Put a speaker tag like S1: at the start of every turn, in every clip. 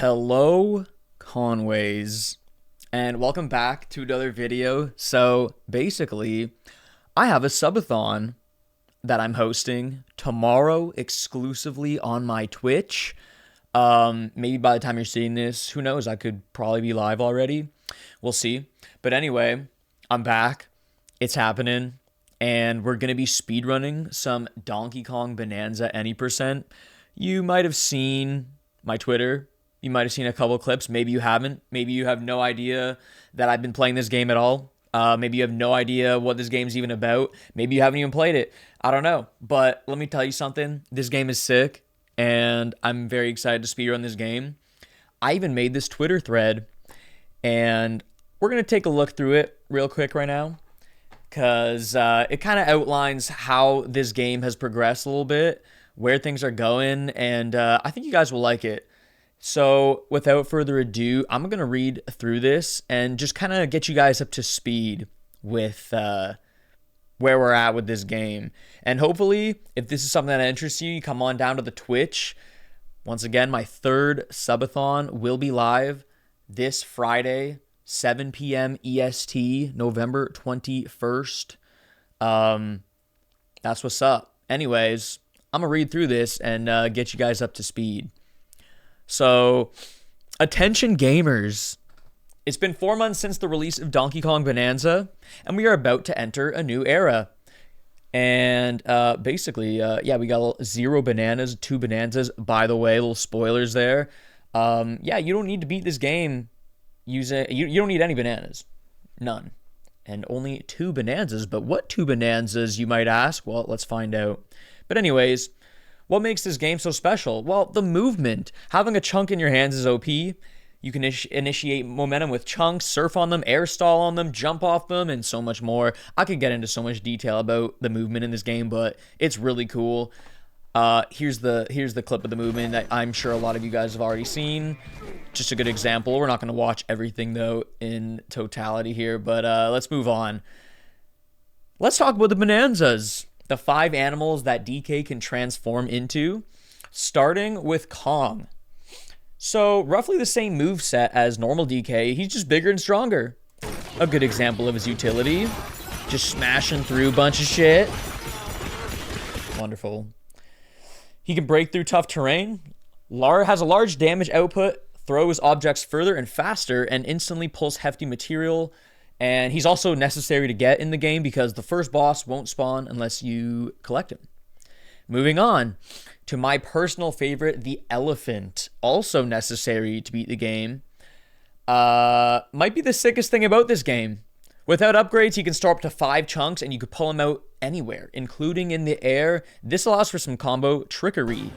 S1: Hello, Conways, and welcome back to another video. So basically, I have a subathon that I'm hosting tomorrow exclusively on my Twitch. Maybe by the time you're seeing this, who knows, I could probably be live already. We'll see. But anyway, I'm back. It's happening, and we're going to be speedrunning some Donkey Kong Bonanza Any %. You might have seen my Twitter. You might have seen a couple clips. Maybe you haven't. Maybe you have no idea that I've been playing this game at all. Maybe you have no idea what this game's even about. Maybe you haven't even played it. I don't know. But let me tell you something. This game is sick, and I'm very excited to speedrun this game. I even made this Twitter thread, and we're going to take a look through it real quick right now, because it kind of outlines how this game has progressed a little bit, where things are going, and I think you guys will like it. So without further ado, I'm going to read through this and just kind of get you guys up to speed with where we're at with this game. And hopefully, if this is something that interests you, you come on down to the Twitch. Once again, my third subathon will be live this Friday, 7 p.m. EST, November 21st. That's what's up. Anyways, I'm going to read through this and get you guys up to speed. So, attention gamers, it's been 4 months since the release of Donkey Kong Bonanza, and we are about to enter a new era. And basically, we got 0 bananas, 2 bonanzas. By the way, little spoilers there. You don't need to beat this game using, you don't need any bananas, none. And only 2 bonanzas, but what 2 bonanzas, you might ask? Well, let's find out. But anyways, what makes this game so special? Well, the movement. Having a chunk in your hands is OP. You can initiate momentum with chunks, surf on them, air stall on them, jump off them, and so much more. I could get into so much detail about the movement in this game, but it's really cool. Here's the clip of the movement that I'm sure a lot of you guys have already seen. Just a good example. We're not going to watch everything, though, in totality here, but let's move on. Let's talk about the bonanzas. The 5 animals that DK can transform into, starting with Kong. So, roughly the same moveset as normal DK, he's just bigger and stronger. A good example of his utility. Just smashing through a bunch of shit. Wonderful. He can break through tough terrain. Has a large damage output, throws objects further and faster, and instantly pulls hefty material. And he's also necessary to get in the game because the first boss won't spawn unless you collect him. Moving on to my personal favorite, the elephant. Also necessary to beat the game. Might be the sickest thing about this game. Without upgrades, he can store up to 5 chunks and you could pull him out anywhere, including in the air. This allows for some combo trickery.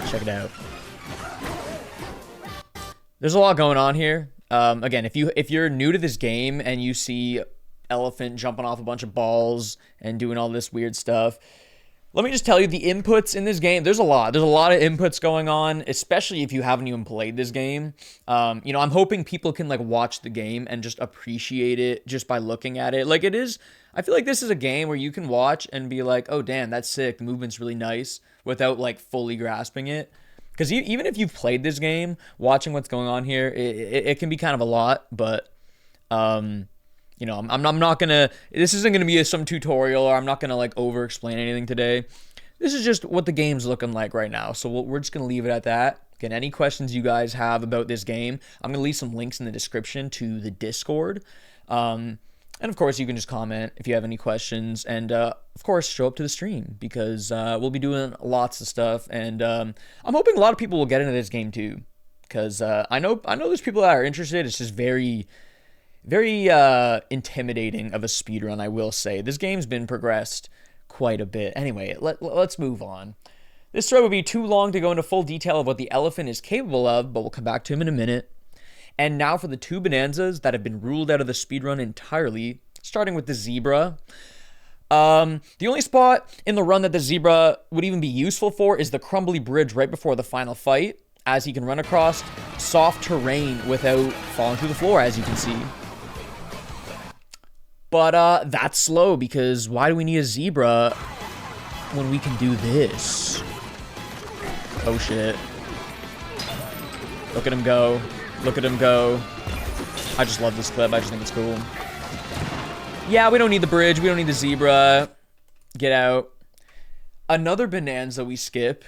S1: Check it out. There's a lot going on here. Again, if you're new to this game and you see elephant jumping off a bunch of balls and doing all this weird stuff, let me just tell you the inputs in this game. There's a lot of inputs going on, especially if you haven't even played this game. I'm hoping people can like watch the game and just appreciate it just by looking at it. Like it is, I feel like this is a game where you can watch and be like, oh damn, that's sick. The movement's really nice without like fully grasping it. Because even if you've played this game, watching what's going on here, it can be kind of a lot. But, I'm not going to... This isn't going to be some tutorial, or I'm not going to, like, over-explain anything today. This is just what the game's looking like right now. So we're just going to leave it at that. Again, any questions you guys have about this game, I'm going to leave some links in the description to the Discord. And, of course, you can just comment if you have any questions. And, of course, show up to the stream because we'll be doing lots of stuff. And I'm hoping a lot of people will get into this game, too. Because I know there's people that are interested. It's just very, very intimidating of a speedrun, I will say. This game's been progressed quite a bit. Anyway, let's move on. This thread would be too long to go into full detail of what the elephant is capable of, but we'll come back to him in a minute. And now for the 2 bonanzas that have been ruled out of the speedrun entirely, starting with the zebra. The only spot in the run that the zebra would even be useful for is the crumbly bridge right before the final fight, as he can run across soft terrain without falling through the floor, as you can see. But that's slow, because why do we need a zebra when we can do this? Oh shit. Look at him go. Look at him go. I just love this clip. I just think it's cool. Yeah, we don't need the bridge. We don't need the zebra. Get out. Another bonanza we skip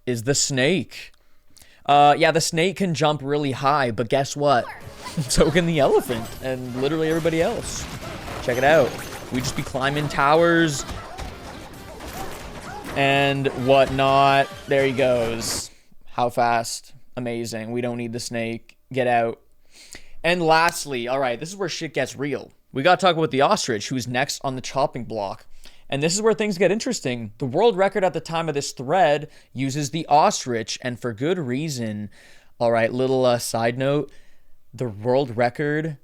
S1: is the snake. Yeah, the snake can jump really high, but guess what? So can the elephant and literally everybody else. Check it out. We just be climbing towers and whatnot. There he goes. How fast? Amazing. We don't need the snake. Get out. And lastly, all right, this is where shit gets real. We got to talk about the ostrich, who's next on the chopping block. And this is where things get interesting. The world record at the time of this thread uses the ostrich, and for good reason. All right, little side note. The world record,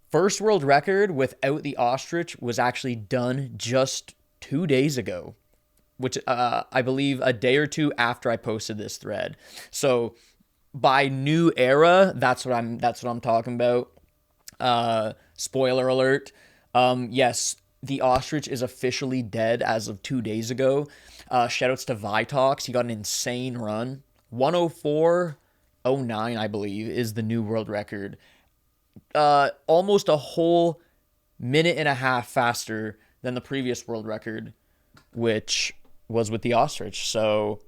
S1: first world record without the ostrich was actually done just 2 days ago, which I believe a day or two after I posted this thread. So by new era, that's what I'm talking about. Spoiler alert. Yes, the ostrich is officially dead as of 2 days ago. Shoutouts to Vitox. He got an insane run. 104.09, I believe, is the new world record. Almost a whole minute and a half faster than the previous world record, which was with the ostrich. So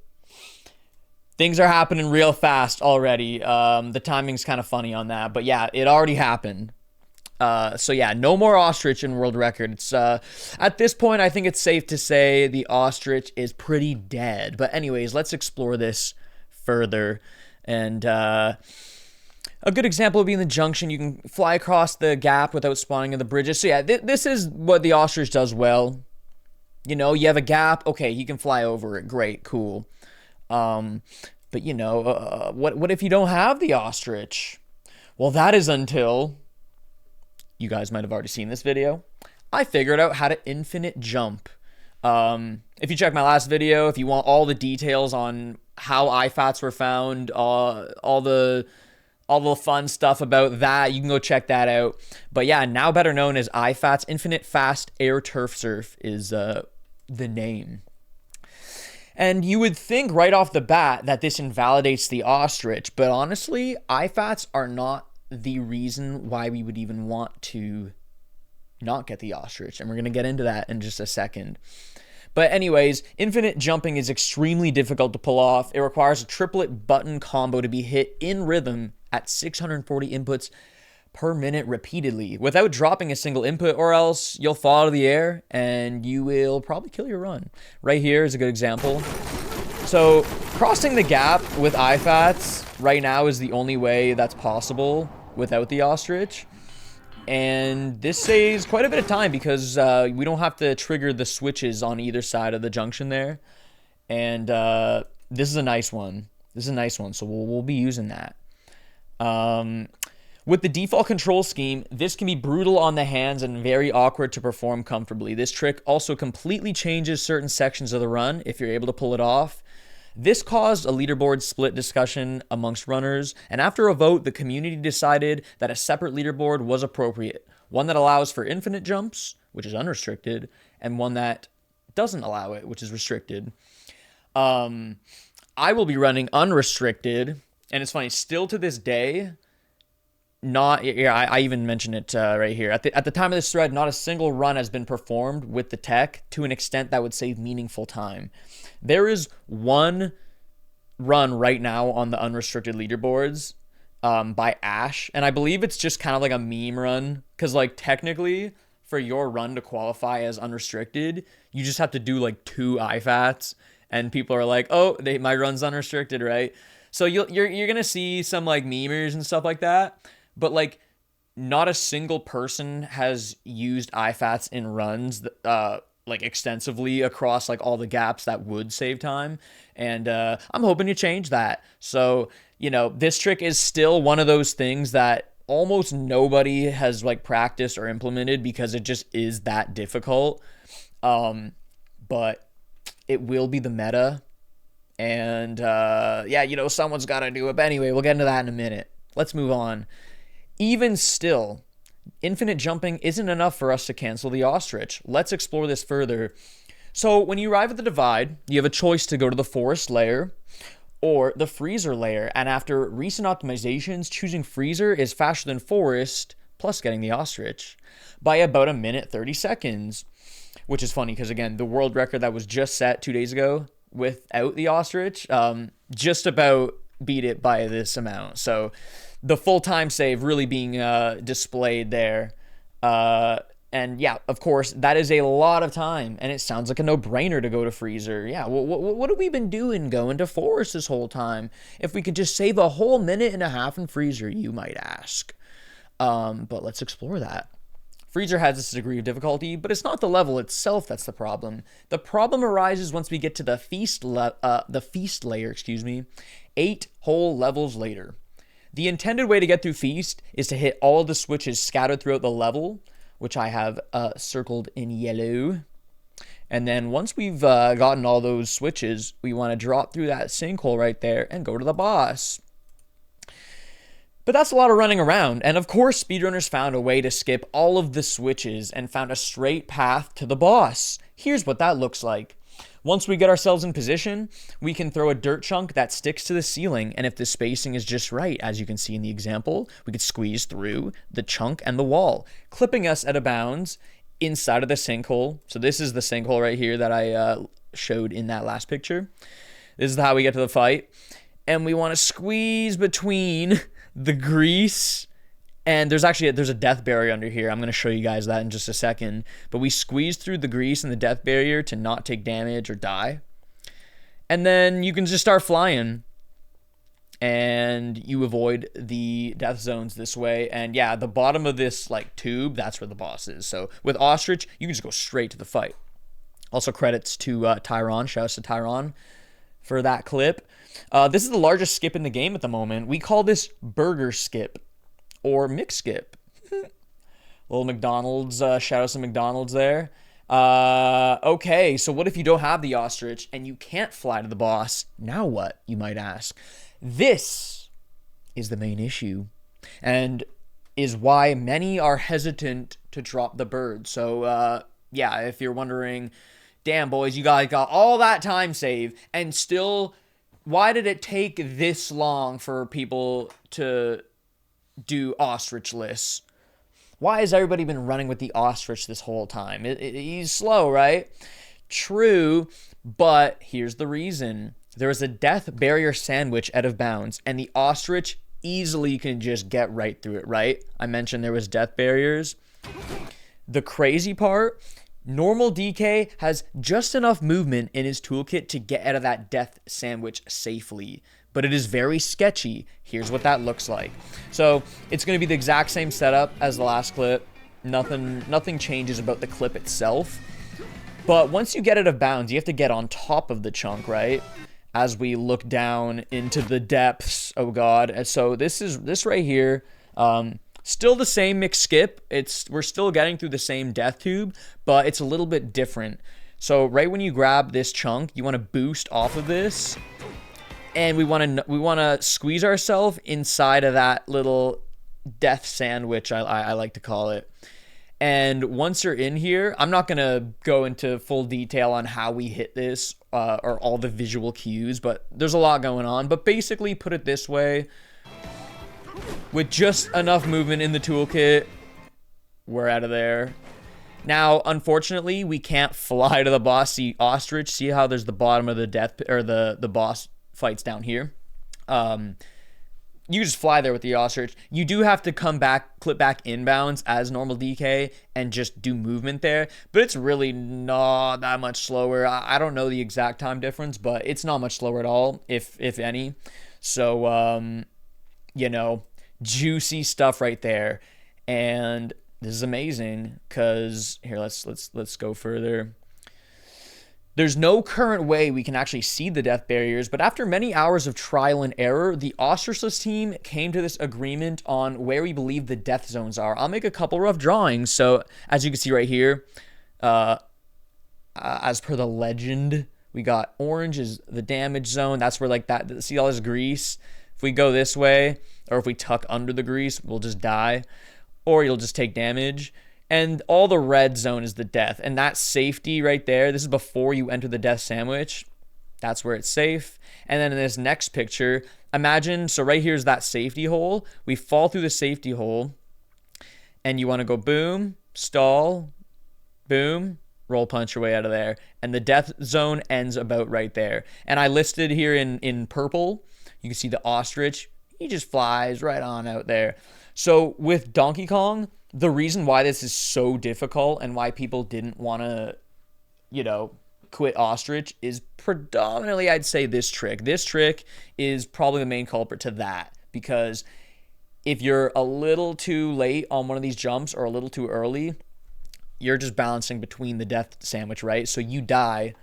S1: things are happening real fast already. The timing's kind of funny on that, but yeah, it already happened. So yeah, no more ostrich in world record. It's at this point, I think it's safe to say the ostrich is pretty dead. But anyways, let's explore this further. And a good example would be in the junction. You can fly across the gap without spawning in the bridges. So yeah, this is what the ostrich does well. You know, you have a gap. Okay, he can fly over it. Great, cool. But you know, what if you don't have the ostrich? Well, that is until... You guys might have already seen this video. I figured out how to infinite jump. If you check my last video, if you want all the details on how IFATs were found, all the fun stuff about that, you can go check that out. But yeah, now better known as IFATs, Infinite Fast Air Turf Surf is the name. And you would think right off the bat that this invalidates the ostrich, but honestly, IFATs are not the reason why we would even want to not get the ostrich, and we're going to get into that in just a second. But anyways, infinite jumping is extremely difficult to pull off. It requires a triplet button combo to be hit in rhythm at 640 inputs per minute repeatedly without dropping a single input, or else you'll fall out of the air and you will probably kill your run. Right here is a good example. So crossing the gap with IFATs right now is the only way that's possible without the ostrich, and this saves quite a bit of time because we don't have to trigger the switches on either side of the junction there, and this is a nice one. So we'll be using that. With the default control scheme, this can be brutal on the hands and very awkward to perform comfortably. This trick also completely changes certain sections of the run if you're able to pull it off. This caused a leaderboard split discussion amongst runners, and after a vote, the community decided that a separate leaderboard was appropriate. One that allows for infinite jumps, which is unrestricted, and one that doesn't allow it, which is restricted. I will be running unrestricted, and it's funny, still to this day, I even mentioned it right here. At the time of this thread, not a single run has been performed with the tech to an extent that would save meaningful time. There is one run right now on the unrestricted leaderboards by Ash, and I believe it's just kind of like a meme run, because like technically for your run to qualify as unrestricted, you just have to do like 2 IFATs, and people are like, oh, my run's unrestricted, right? So you're gonna see some like memers and stuff like that, but like not a single person has used IFATs in runs like extensively across like all the gaps that would save time, and I'm hoping to change that. So you know, this trick is still one of those things that almost nobody has like practiced or implemented because it just is that difficult, but it will be the meta, and yeah, you know, someone's got to do it. But anyway, we'll get into that in a minute. Let's move on. Even still, infinite jumping isn't enough for us to cancel the ostrich. Let's explore this further. So when you arrive at the divide, you have a choice to go to the forest lair or the freezer layer. And after recent optimizations, choosing freezer is faster than forest, plus getting the ostrich, by about 1 minute 30 seconds. Which is funny because, again, the world record that was just set 2 days ago without the ostrich, just about beat it by this amount. So the full time save really being displayed there. And yeah, of course, that is a lot of time, and it sounds like a no-brainer to go to freezer. Yeah, what have we been doing going to forest this whole time? If we could just save a whole 1.5 minutes in freezer, you might ask. But let's explore that. Freezer has this degree of difficulty, but it's not the level itself that's the problem. The problem arises once we get to the feast layer, 8 whole levels later. The intended way to get through feast is to hit all of the switches scattered throughout the level, which I have circled in yellow. And then once we've gotten all those switches, we want to drop through that sinkhole right there and go to the boss. But that's a lot of running around, and of course speedrunners found a way to skip all of the switches and found a straight path to the boss. Here's what that looks like. Once we get ourselves in position, we can throw a dirt chunk that sticks to the ceiling, and if the spacing is just right, as you can see in the example, we could squeeze through the chunk and the wall, clipping us at a bounds inside of the sinkhole. So this is the sinkhole right here that I showed in that last picture. This is how we get to the fight, and we want to squeeze between the grease, and there's a death barrier under here. I'm going to show you guys that in just a second. But we squeeze through the grease and the death barrier to not take damage or die. And then you can just start flying. And you avoid the death zones this way. And yeah, the bottom of this like tube, that's where the boss is. So with Ostrich, you can just go straight to the fight. Also credits to Tyron. Shouts to Tyron for that clip. This is the largest skip in the game at the moment. We call this burger skip or mix skip. Little McDonald's, shout out to McDonald's there. Okay, so what if you don't have the ostrich and you can't fly to the boss? Now what, you might ask? This is the main issue and is why many are hesitant to drop the bird. So, yeah, if you're wondering, damn, boys, you guys got all that time save and still, why did it take this long for people to do ostrich lists? Why has everybody been running with the ostrich this whole time? He's slow, right? True, but here's the reason. There is a death barrier sandwich out of bounds, and the ostrich easily can just get right through it, right? I mentioned there was death barriers. The crazy part, normal DK has just enough movement in his toolkit to get out of that death sandwich safely, but it is very sketchy. Here's what that looks like. So it's going to be the exact same setup as the last clip. Nothing changes about the clip itself. But once you get out of bounds, you have to get on top of the chunk, right? As we look down into the depths. Oh God. And so this right here, still the same mix skip. We're still getting through the same death tube, but it's a little bit different. So right when you grab this chunk, you want to boost off of this, and we want to squeeze ourselves inside of that little death sandwich, I like to call it. And once you're in here, I'm not going to go into full detail on how we hit this or all the visual cues, but there's a lot going on. But basically, put it this way. With just enough movement in the toolkit, we're out of there. Now, unfortunately, we can't fly to the boss. See ostrich, see how there's the bottom of the death or the boss fights down here. You just fly there with the ostrich. You do have to come back, clip back inbounds as normal DK and just do movement there, but it's really not that much slower. I don't know the exact time difference, but it's not much slower at all, if any. So, you know, juicy stuff right there. And this is amazing because here, let's go further. There's no current way we can actually see the death barriers, but after many hours of trial and error, the Ostrichless team came to this agreement on where we believe the death zones are. I'll make a couple rough drawings. So as you can see right here, as per the legend, we got orange is the damage zone. That's where like that, see all this grease? If we go this way, or if we tuck under the grease, we'll just die, or you'll just take damage. And all the red zone is the death. And that safety right there, this is before you enter the death sandwich. That's where it's safe. And then in this next picture, imagine, so right here's that safety hole. We fall through the safety hole, and you want to go boom, stall, boom, roll punch your way out of there. And the death zone ends about right there. And I listed here in purple, you can see the ostrich. He just flies right on out there. So with Donkey Kong, the reason why this is so difficult and why people didn't want to, you know, quit ostrich is predominantly, I'd say, this trick. This trick is probably the main culprit to that, because if you're a little too late on one of these jumps or a little too early, you're just balancing between the death sandwich, right? So you die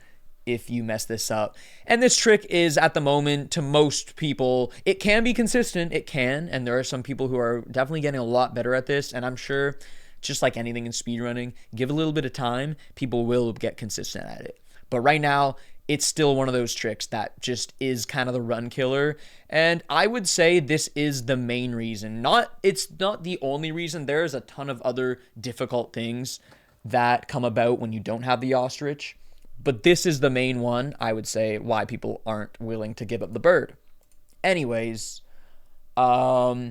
S1: if you mess this up. And this trick is, at the moment, to most people, it can be consistent. It can. And there are some people who are definitely getting a lot better at this. And I'm sure, just like anything in speedrunning, give a little bit of time, people will get consistent at it. But right now, it's still one of those tricks that just is kind of the run killer. And I would say this is the main reason. It's not the only reason. There's a ton of other difficult things that come about when you don't have the ostrich. But this is the main one, I would say, why people aren't willing to give up the bird. Anyways, yeah,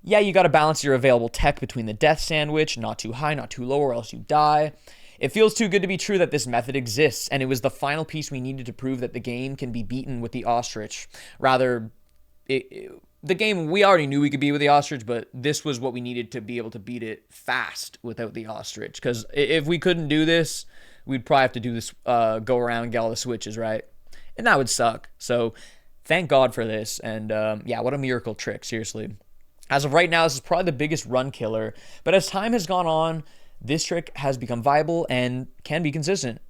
S1: you got to balance your available tech between the death sandwich, not too high, not too low, or else you die. It feels too good to be true that this method exists, and it was the final piece we needed to prove that the game can be beaten with the ostrich. Rather, the game, we already knew we could beat with the ostrich, but this was what we needed to be able to beat it fast without the ostrich. Because if we couldn't do this, we'd probably have to do this, go around and get all the switches, right? And that would suck. So thank God for this. And yeah, what a miracle trick, seriously. As of right now, this is probably the biggest run killer. But as time has gone on, this trick has become viable and can be consistent.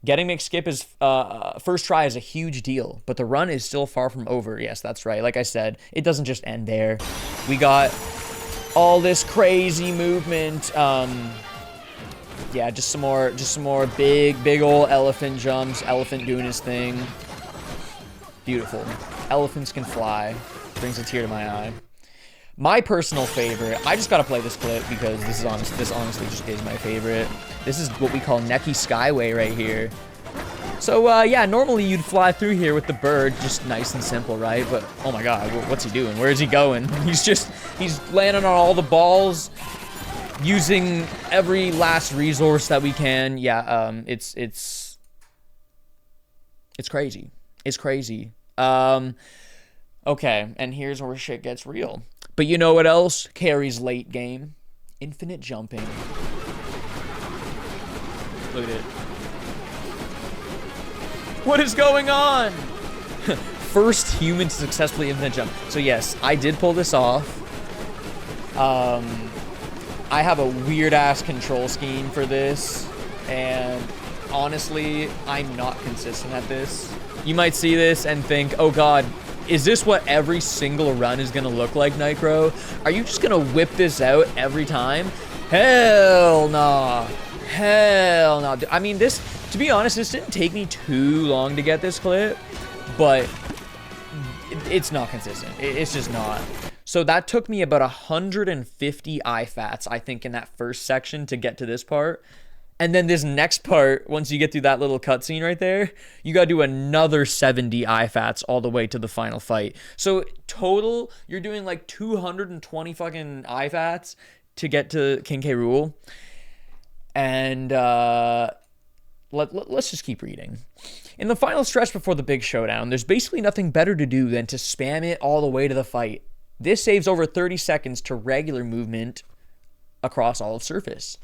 S1: Getting McSkip is first try is a huge deal, but the run is still far from over. Yes, that's right. Like I said, it doesn't just end there. We got all this crazy movement. Yeah, just some more big old elephant jumps. Elephant doing his thing. Beautiful. Elephants can fly. Brings a tear to my eye. My personal favorite, I just gotta play this clip because this honestly just is my favorite. This is what we call Necky Skyway right here. So yeah, normally you'd fly through here with the bird, just nice and simple, right? But oh my God, what's he doing? Where is he going? He's landing on all the balls, using every last resource that we can. Yeah, it's crazy. It's crazy. Okay, and here's where shit gets real. But you know what else carries late game? Infinite jumping. Look at it. What is going on? First human to successfully infinite jump. So yes, I did pull this off. I have a weird ass control scheme for this, and honestly, I'm not consistent at this. You might see this and think, oh God, is this what every single run is gonna look like, Nitro? Are you just gonna whip this out every time? Hell nah. Hell no. I mean, this, to be honest, this didn't take me too long to get this clip, but it's not consistent. It's just not. So that took me about 150 IFATs, I think, in that first section to get to this part. And then this next part, once you get through that little cutscene right there, you gotta do another 70 IFATs all the way to the final fight. So total, you're doing like 220 fucking IFATs to get to King K. Rool. And let's just keep reading. In the final stretch before the big showdown, there's basically nothing better to do than to spam it all the way to the fight. This saves over 30 seconds to regular movement across all of surface.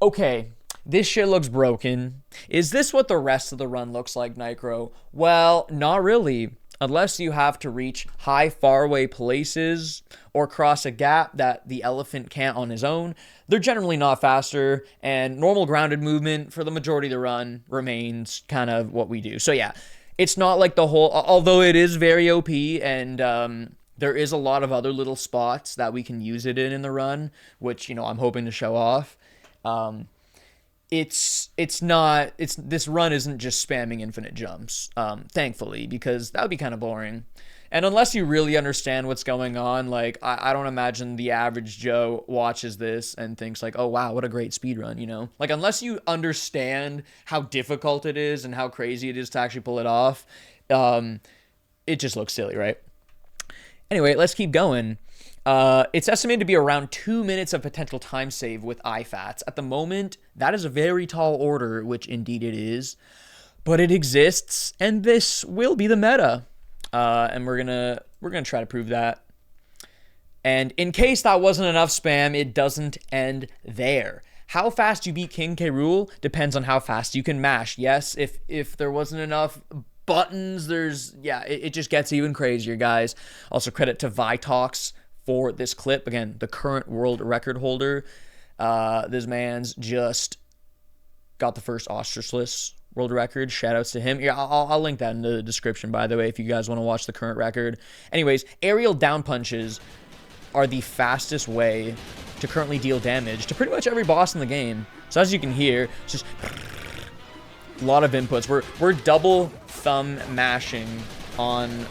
S1: Okay. This shit looks broken. Is this what the rest of the run looks like, Nitro? Well, not really. Unless you have to reach high, faraway places or cross a gap that the elephant can't on his own. They're generally not faster, and normal grounded movement for the majority of the run remains kind of what we do. So yeah, it's not like the whole, although it is very OP, and there is a lot of other little spots that we can use it in the run, which, you know, I'm hoping to show off. this run isn't just spamming infinite jumps, thankfully, because that would be kind of boring. And unless you really understand what's going on, like, I don't imagine the average Joe watches this and thinks like, oh wow, what a great speed run, you know? Like, unless you understand how difficult it is and how crazy it is to actually pull it off, it just looks silly, right? Anyway, let's keep going. It's estimated to be around 2 minutes of potential time save with IFATs. At the moment, that is a very tall order, which indeed it is, but it exists, and this will be the meta. And we're gonna try to prove that. And in case that wasn't enough spam, it doesn't end there. How fast you beat King K. Rool depends on how fast you can mash. Yes, if there wasn't enough buttons, it just gets even crazier, guys. Also, credit to Vitox for this clip. Again, the current world record holder. This man's just got the first ostrichless world record. Shout outs to him. Yeah, I'll link that in the description, by the way, if you guys want to watch the current record. Anyways, aerial down punches are the fastest way to currently deal damage to pretty much every boss in the game. So as you can hear, it's just a lot of inputs. We're double thumb mashing on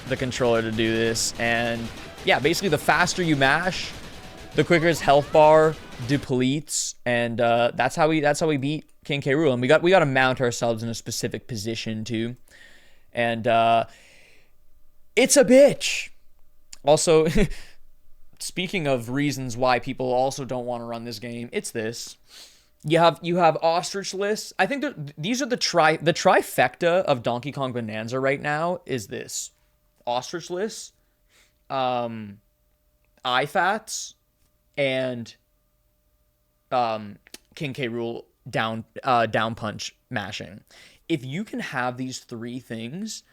S1: the controller to do this, and yeah, basically the faster you mash, the quicker his health bar depletes, and that's how we beat King K. Rool. And we got to mount ourselves in a specific position too, and it's a bitch. Also, speaking of reasons why people also don't want to run this game, it's this. You have ostrichless. I think these are the trifecta of Donkey Kong Bonanza right now. Is this ostrichless, IFATs, and King K. Rool down punch mashing. If you can have these three things,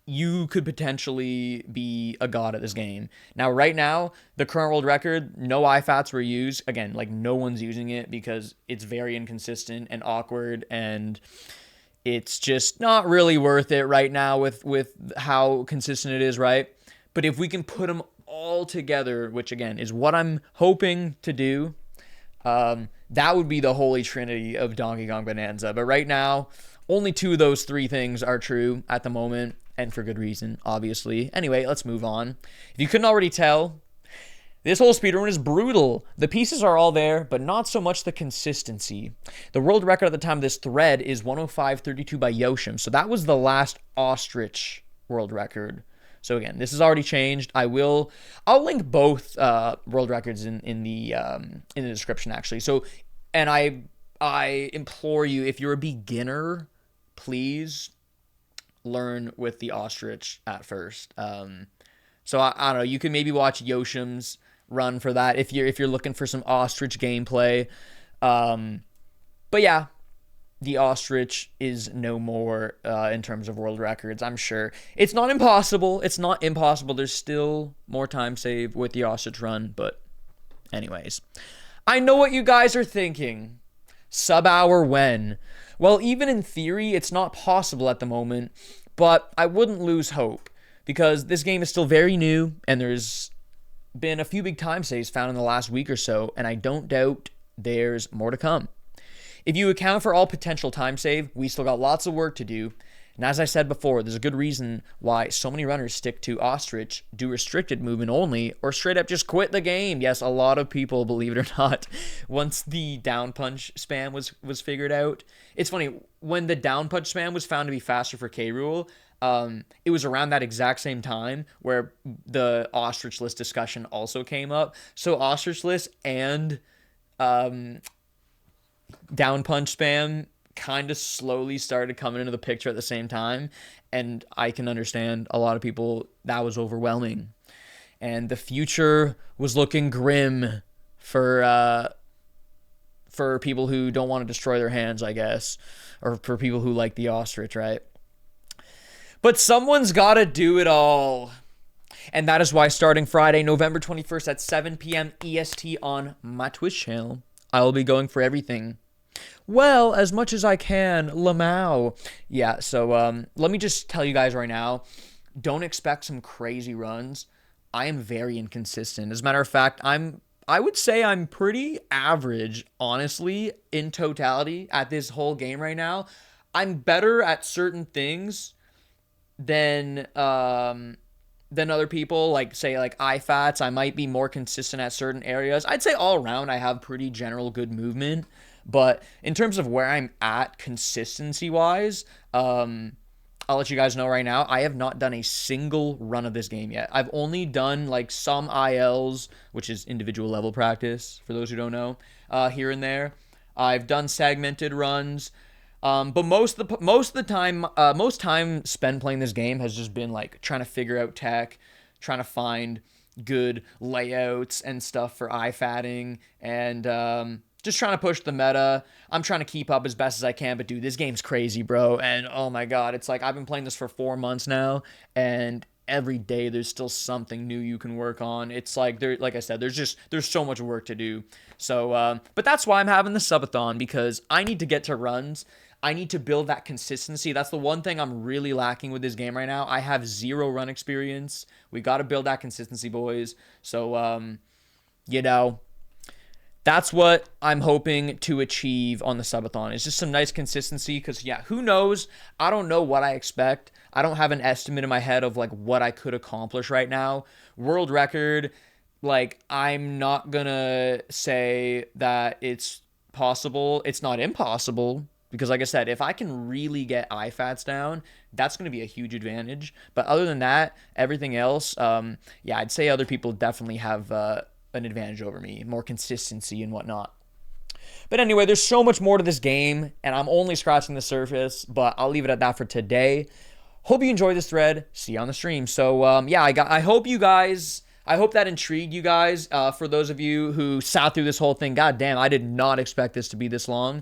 S1: you could potentially be a god at this game. Now, right now, the current world record, no IFATs were used. Again, like, no one's using it because it's very inconsistent and awkward, and it's just not really worth it right now with how consistent it is, right? But if we can put them all together, which again is what I'm hoping to do, that would be the holy trinity of Donkey Kong Bonanza. But right now, only two of those three things are true at the moment, and for good reason, obviously. Anyway, let's move on. If you couldn't already tell, this whole speedrun is brutal. The pieces are all there, but not so much the consistency. The world record at the time of this thread is 105.32 by Yoshim. So that was the last ostrich world record. So again, this has already changed. I'll link both world records in the description, actually. So, and I implore you, if you're a beginner, please learn with the ostrich at first. So I don't know. You can maybe watch Yoshim's run for that if you're looking for some ostrich gameplay. But yeah, the ostrich is no more in terms of world records. I'm sure it's not impossible. It's not impossible. There's still more time save with the ostrich run. But anyways, I know what you guys are thinking. Sub hour when? Well, even in theory, it's not possible at the moment. But I wouldn't lose hope, because this game is still very new, and there's been a few big time saves found in the last week or so, and I don't doubt there's more to come. If you account for all potential time save, we still got lots of work to do, and as I said before, there's a good reason why so many runners stick to Ostrich, do restricted movement only, or straight up just quit the game. Yes, a lot of people, believe it or not, once the down punch spam was figured out. It's funny, when the down punch spam was found to be faster for K. Rool, it was around that exact same time where the ostrichless discussion also came up. So ostrichless and down punch spam kind of slowly started coming into the picture at the same time, and I can understand a lot of people, that was overwhelming, and the future was looking grim for people who don't want to destroy their hands, I guess, or for people who like the ostrich, right? But someone's got to do it all. And that is why starting Friday, November 21st at 7 p.m. EST on my Twitch channel, I will be going for everything. Well, as much as I can, Lamau. Yeah, so let me just tell you guys right now, don't expect some crazy runs. I am very inconsistent. As a matter of fact, I'm I would say I'm pretty average, honestly, in totality at this whole game right now. I'm better at certain things than other people, like say like IFATs. I might be more consistent at certain areas. I'd say all around I have pretty general good movement, but in terms of where I'm at consistency wise, I'll let you guys know right now, I have not done a single run of this game yet. I've only done like some ILs, which is individual level practice for those who don't know, here and there. I've done segmented runs. But most of the time, most time spent playing this game has just been like trying to figure out tech, trying to find good layouts and stuff for IFATting, and just trying to push the meta. I'm trying to keep up as best as I can, but dude, this game's crazy, bro. And oh my god, it's like I've been playing this for 4 months now, and every day there's still something new you can work on. It's like like I said, there's so much work to do. So, but that's why I'm having the subathon, because I need to get to runs. I need to build that consistency. That's the one thing I'm really lacking with this game right now. I have 0 run experience. We got to build that consistency, boys. So, you know, that's what I'm hoping to achieve on the subathon. It's just some nice consistency, because, yeah, who knows? I don't know what I expect. I don't have an estimate in my head of, like, what I could accomplish right now. World record, like, I'm not going to say that it's possible. It's not impossible. Because like I said, if I can really get IFATs down, that's going to be a huge advantage. But other than that, everything else, yeah, I'd say other people definitely have an advantage over me, more consistency and whatnot. But anyway, there's so much more to this game, and I'm only scratching the surface, but I'll leave it at that for today. Hope you enjoyed this thread. See you on the stream. So, yeah, I hope you guys... I hope that intrigued you guys. For those of you who sat through this whole thing, god damn, I did not expect this to be this long.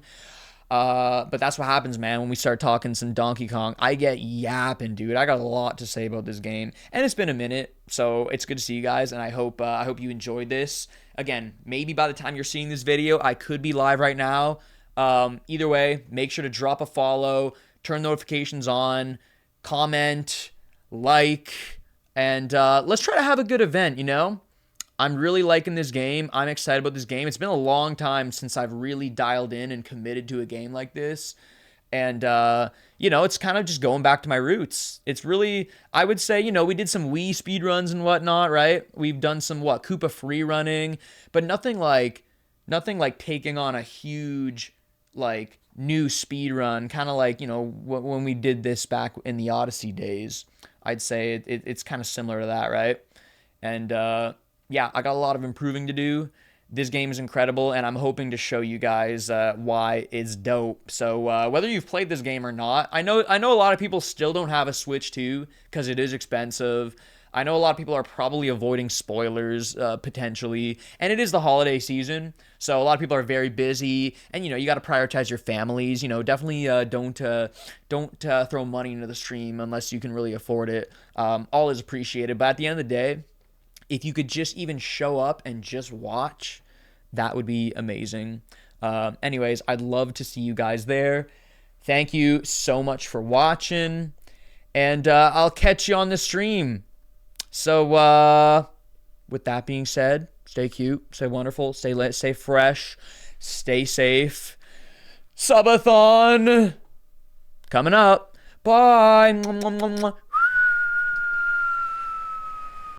S1: But that's what happens, man, when we start talking some Donkey Kong. I get yapping, dude. I got a lot to say about this game, and it's been a minute, so it's good to see you guys, and I hope you enjoyed this. Again, maybe by the time you're seeing this video, I could be live right now. Either way, make sure to drop a follow, turn notifications on, comment, like, and let's try to have a good event, you know? I'm really liking this game. I'm excited about this game. It's been a long time since I've really dialed in and committed to a game like this. And, you know, it's kind of just going back to my roots. It's really, I would say, you know, we did some Wii speedruns and whatnot, right? We've done some, Koopa free running, but nothing like taking on a huge, new speedrun, kind of like, you know, when we did this back in the Odyssey days. I'd say it's kind of similar to that, right? And, yeah, I got a lot of improving to do. This game is incredible, and I'm hoping to show you guys why it's dope. So whether you've played this game or not, I know a lot of people still don't have a Switch 2 because it is expensive. I know a lot of people are probably avoiding spoilers potentially, and it is the holiday season, so a lot of people are very busy, and you know you got to prioritize your families. You know, definitely don't throw money into the stream unless you can really afford it. All is appreciated, but at the end of the day, if you could just even show up and just watch, that would be amazing. Anyways, I'd love to see you guys there. Thank you so much for watching, and I'll catch you on the stream. So, with that being said, stay cute, stay wonderful, stay lit, stay fresh, stay safe. Subathon coming up. Bye.